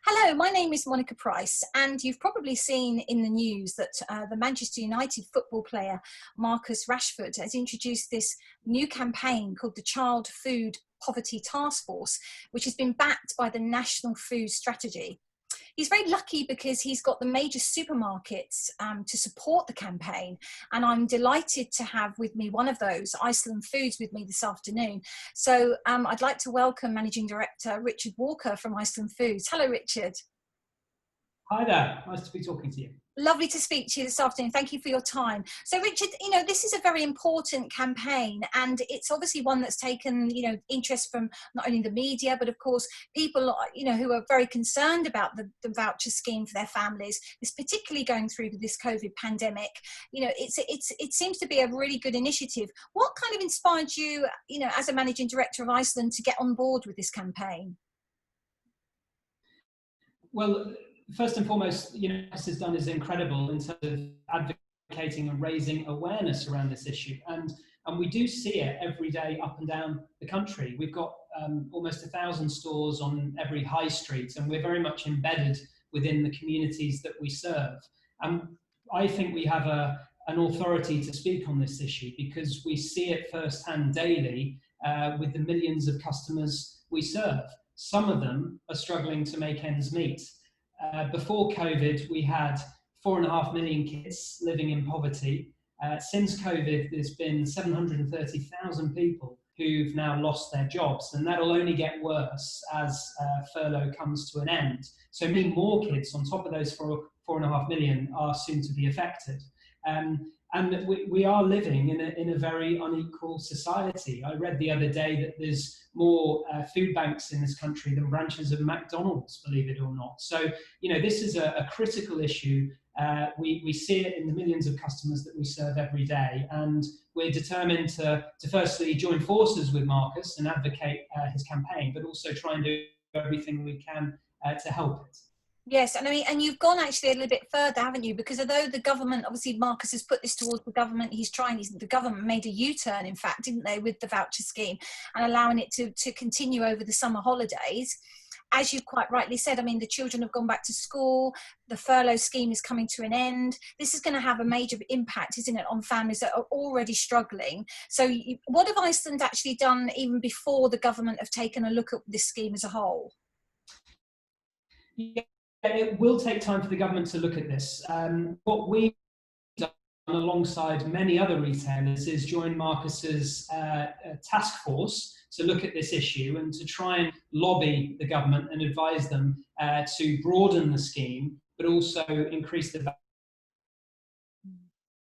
Hello, my name is Monica Price, and you've probably seen in the news that the Manchester United football player Marcus Rashford has introduced this new campaign called the Child Food Poverty Task Force, which has been backed by the National Food Strategy. He's very lucky because he's got the major supermarkets to support the campaign, and I'm delighted to have with me one of those, Iceland Foods, with me this afternoon. So I'd like to welcome Managing Director Richard Walker from Iceland Foods. Hello, Richard. Hi there, nice to be talking to you. Lovely to speak to you this afternoon. Thank you for your time. So, Richard, this is a very important campaign, and it's obviously one that's taken, interest from not only the media, but of course, people, who are very concerned about the voucher scheme for their families. It's particularly going through this COVID pandemic. It seems to be a really good initiative. What kind of inspired you, as a managing director of Iceland, to get on board with this campaign? Well, first and foremost, what this has done is incredible in terms of advocating and raising awareness around this issue. And we do see it every day up and down the country. We've got almost 1,000 stores on every high street, and we're very much embedded within the communities that we serve. And I think we have an authority to speak on this issue because we see it firsthand daily with the millions of customers we serve. Some of them are struggling to make ends meet. Before COVID, we had 4.5 million kids living in poverty. Since COVID, there's been 730,000 people who've now lost their jobs, and that'll only get worse as furlough comes to an end. So many more kids on top of those 4.5 million are soon to be affected. And we are living in a very unequal society. I read the other day that there's more food banks in this country than branches of McDonald's, believe it or not. So, this is a critical issue. We see it in the millions of customers that we serve every day. And we're determined to firstly join forces with Marcus and advocate his campaign, but also try and do everything we can to help it. Yes, and you've gone actually a little bit further, haven't you? Because although the government, obviously Marcus has put this towards the government, the government made a U-turn, in fact, didn't they, with the voucher scheme and allowing it to continue over the summer holidays. As you quite rightly said, the children have gone back to school, the furlough scheme is coming to an end. This is going to have a major impact, isn't it, on families that are already struggling. So what have Iceland actually done even before the government have taken a look at this scheme as a whole? Yeah. It will take time for the government to look at this. What we've done alongside many other retailers is join Marcus's task force to look at this issue and to try and lobby the government and advise them to broaden the scheme, but also increase the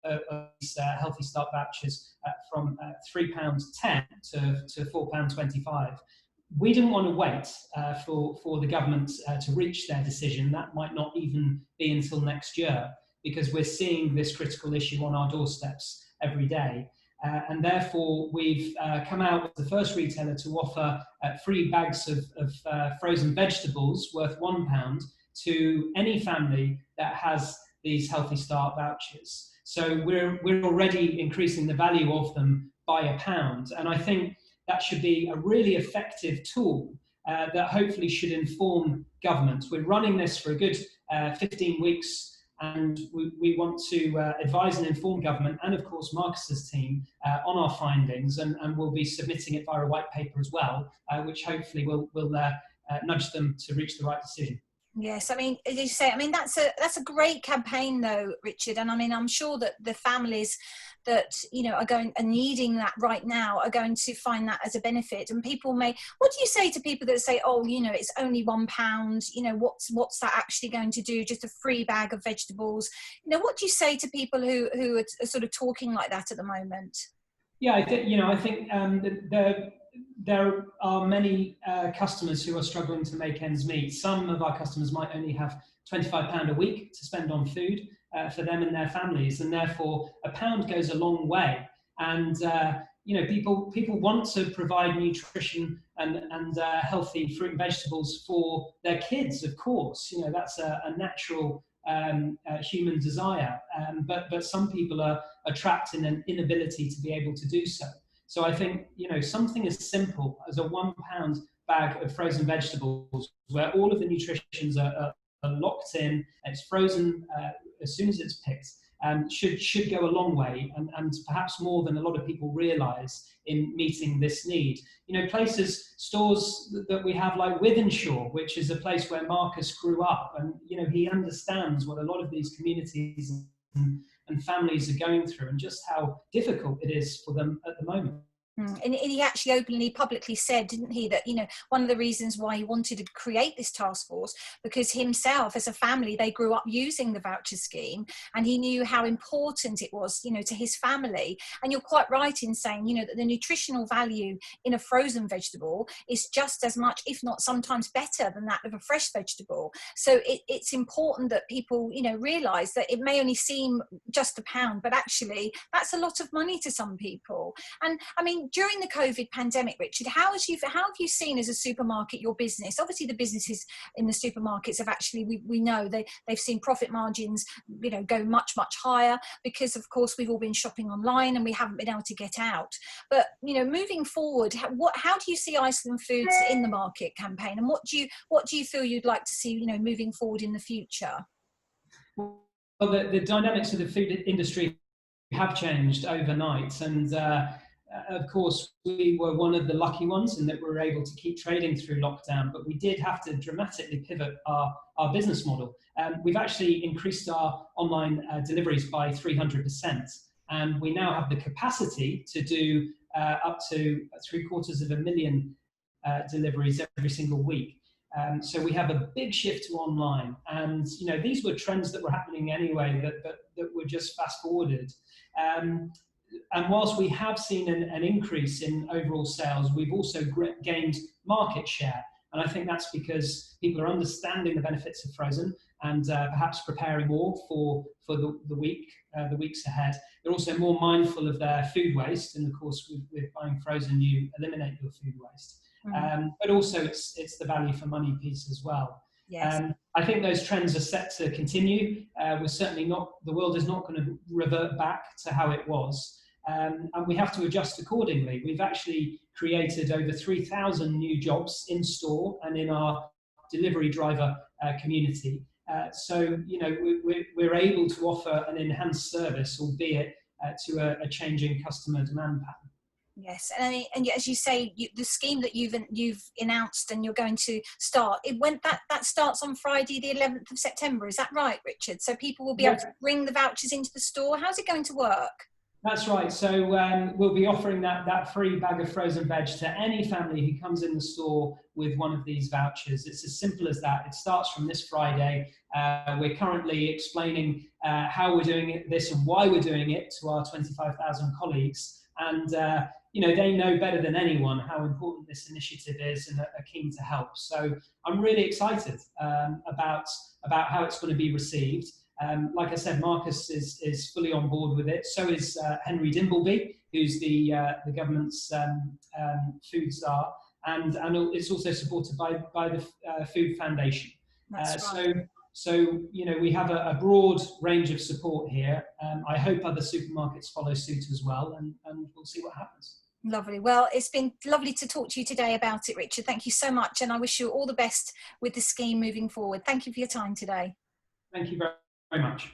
Healthy Start vouchers from £3.10 to £4.25. We didn't want to wait for the government to reach their decision. That might not even be until next year, because we're seeing this critical issue on our doorsteps every day. And therefore, we've come out with the first retailer to offer free bags of frozen vegetables worth £1 to any family that has these Healthy Start vouchers. So we're already increasing the value of them by £1. And I think that should be a really effective tool that hopefully should inform government. We're running this for a good 15 weeks, and we want to advise and inform government and, of course, Marcus's team on our findings, and we'll be submitting it via a white paper as well, which hopefully will nudge them to reach the right decision. Yes, as you say, that's a great campaign though, Richard, and I'm sure that the families that are needing that right now are going to find that as a benefit. And people what do you say to people that say, oh, it's only £1, what's that actually going to do, just a free bag of vegetables? What do you say to people who are sort of talking like that at the moment? Yeah, I think there are many customers who are struggling to make ends meet. Some of our customers might only have £25 a week to spend on food for them and their families, and therefore £1 goes a long way. And people want to provide nutrition and healthy fruit and vegetables for their kids. Of course, that's a natural human desire. But some people are trapped in an inability to be able to do so. So I think, something as simple as a £1 bag of frozen vegetables, where all of the nutritions are locked in, it's frozen as soon as it's picked, should go a long way, and perhaps more than a lot of people realise in meeting this need. You know, stores that we have like Wythenshawe, which is a place where Marcus grew up, and you know, he understands what a lot of these communities and families are going through, and just how difficult it is for them at the moment. And he actually openly, publicly said, didn't he, that, you know, one of the reasons why he wanted to create this task force, because himself, as a family, they grew up using the voucher scheme, and he knew how important it was, you know, to his family. And you're quite right in saying, you know, that the nutritional value in a frozen vegetable is just as much, if not sometimes better, than that of a fresh vegetable. So it's important that people, you know, realise that it may only seem just £1, but actually that's a lot of money to some people. And I mean, during the COVID pandemic, Richard, how have you seen as a supermarket your business? Obviously, the businesses in the supermarkets have actually, we know they've seen profit margins, you know, go much, much higher, because of course we've all been shopping online and we haven't been able to get out. But you know, moving forward, how do you see Iceland Foods in the market campaign, and what do you feel you'd like to see, you know, moving forward in the future? Well, the dynamics of the food industry have changed overnight, and of course, we were one of the lucky ones in that we were able to keep trading through lockdown, but we did have to dramatically pivot our business model. We've actually increased our online deliveries by 300%, and we now have the capacity to do up to 750,000 deliveries every single week. So we have a big shift to online, and you know, these were trends that were happening anyway that were just fast forwarded. And whilst we have seen an increase in overall sales, we've also gained market share. And I think that's because people are understanding the benefits of frozen, and perhaps preparing more for the weeks ahead. They're also more mindful of their food waste, and of course, with buying frozen, you eliminate your food waste. But also, it's the value for money piece as well. Yes. I think those trends are set to continue. We're certainly not, the world is not going to revert back to how it was. And we have to adjust accordingly. We've actually created over 3,000 new jobs in store and in our delivery driver community. So, you know, we're able to offer an enhanced service, albeit to a changing customer demand pattern. Yes, and as you say, the scheme that you've announced and you're going to start, that starts on Friday, the 11th of September. Is that right, Richard? So people will be able to bring the vouchers into the store. How's it going to work? That's right. So we'll be offering that free bag of frozen veg to any family who comes in the store with one of these vouchers. It's as simple as that. It starts from this Friday. We're currently explaining how we're doing this and why we're doing it to our 25,000 colleagues. And you know, they know better than anyone how important this initiative is, and are keen to help. So I'm really excited about how it's going to be received. Like I said, Marcus is fully on board with it. So is Henry Dimbleby, who's the government's food czar, and it's also supported by the Food Foundation. That's right. So you know, we have a broad range of support here. I hope other supermarkets follow suit as well, and we'll see what happens. Lovely. Well, it's been lovely to talk to you today about it, Richard. Thank you so much, and I wish you all the best with the scheme moving forward. Thank you for your time today. Thank you very much.